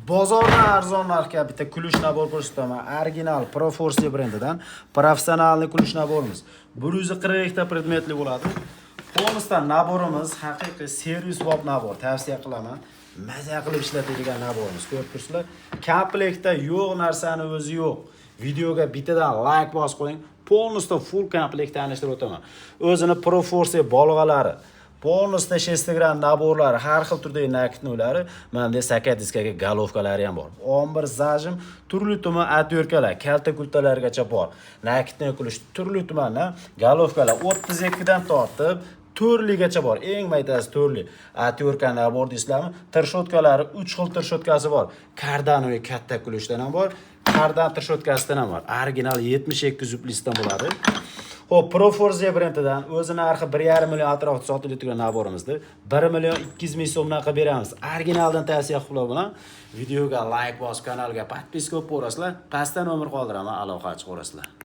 Bozorda arzon narxga bitta kulush nabor ko'rsataman. Original Proforce brendidan professionalni kulush naborimiz. 140 ta predmetli bo'ladi. Polnisdan naborimiz haqiqiy servisbop nabor, tavsiya qilaman. Maza qilib ishlatadigan naborimiz. Ko'rib turibsizlar, komplektda yo'q narsani o'zi yo'q. Videoga bittadan like bosib qo'ying. Polnisda full komplekt tanishtirib o'taman. O'zini Proforce bolg'alari, polnisda shestagran naborlari, har xil turdagi nakitnolari, menda saka diskaga galovkalari ham bor. 11 zajim, turli tuman atyorkalar, kalta kultalargacha bor. Nakitni qilish turli tumandan galovkalar 32 dan tortib turligacha bor. Eng maytasi turli. Atyorka nabor deysizlarmi? Tirshotkalari 3 xil tirshotkasi bor. Kardanoy katta kulishdan ham bor. Kardan tirshotkasidan ham bor. Original 72 zublisdan bo'ladi. Xo'p, Proforce brendidan o'zi narxi 1,5 million atrofida sotilayotgan naborimizda 1 million 200 ming so'mdan qilib beramiz. Originaldan tavsiya qilib bilan videoga like bosib, kanalga podpiska qilib qo'yasizlar. Pastda nomer qoldiraman, aloqa chiqarasizlar.